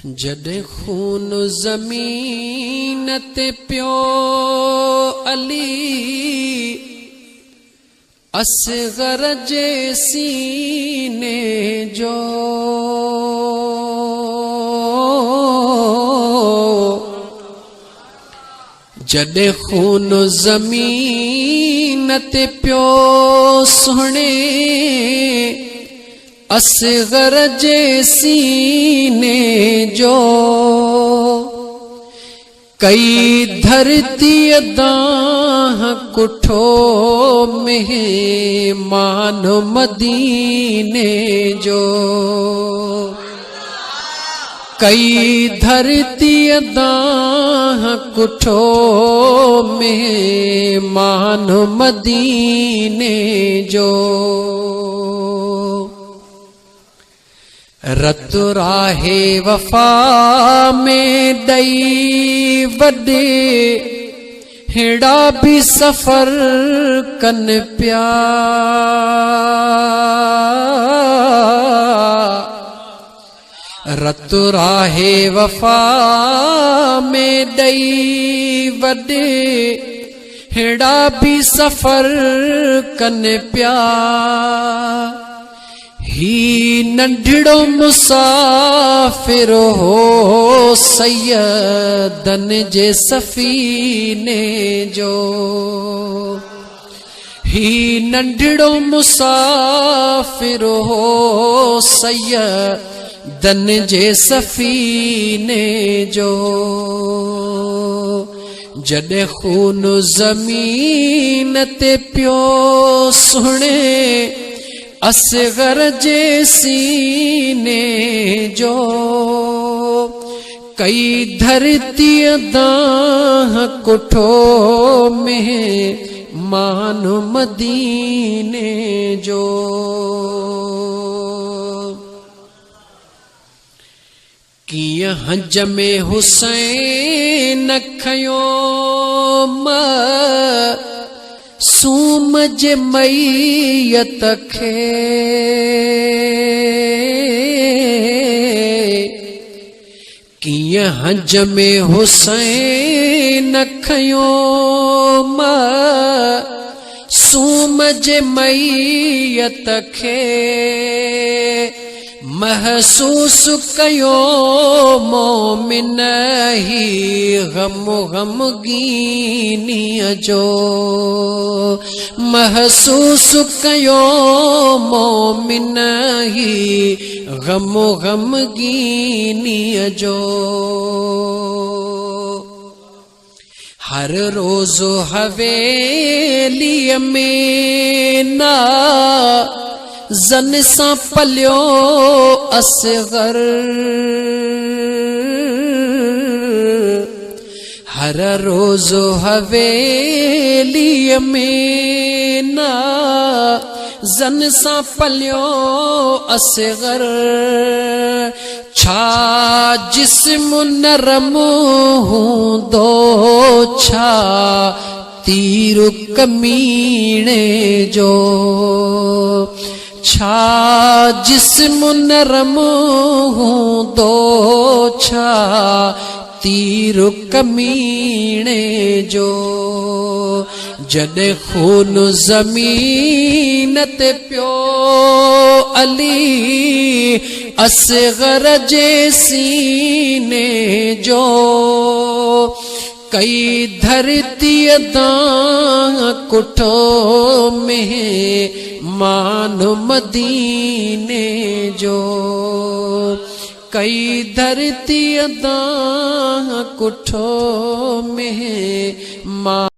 जॾहिं खून ज़मीन ते पियो अली असगर जे सीने जो जॾहिं खून ज़मीन ते पियो सुहिणे असगर जे सीने जो कई धरती दाह कुठो मेहमान मदीने जो कई धरती दाह कुठो मेहमान मदीने जो रत राहे वफा में दई वडे हेड़ा भी सफर कन प्या रत राहे वफा में दई वडे हेड़ा भी सफर कन प्या ही नंढड़ो मुसाफिर हो सैयदन जे सफीने जो ही नंढड़ो मुसाफिर हो सैयदन जे सफीने जो जॾहिं खून ज़मीन ते पियो सुहिणे असगर जे सीने जो कई धरती दाह कुठो मेहमान मदीने जो कीअं हंज में हुसैन खयो सूम जे मैयत खे कीअं हंज में हुसैन खयो सूम जे मैयत खे महसूस कयो मोमिन ही गमगीनीअ जो महसूस कयो मोमिन ही गमगीनीअ जो हर रोज हवेलीअ में ना जन सा पलियो असगर हर रोज हवेलीअ में ना जन सा पलियो असगर छा जिस्म नरम हूंदो छा तीर कमीणे जो छा जिस्म नरम हूंदो छा तीर कमीणे जो जॾहिं खून ज़मीन ते पियो अली असगर जे सीने जो कई धरती दाह कुठो मेहमान मदीने जो कई धरती दाह कुठो मेहमान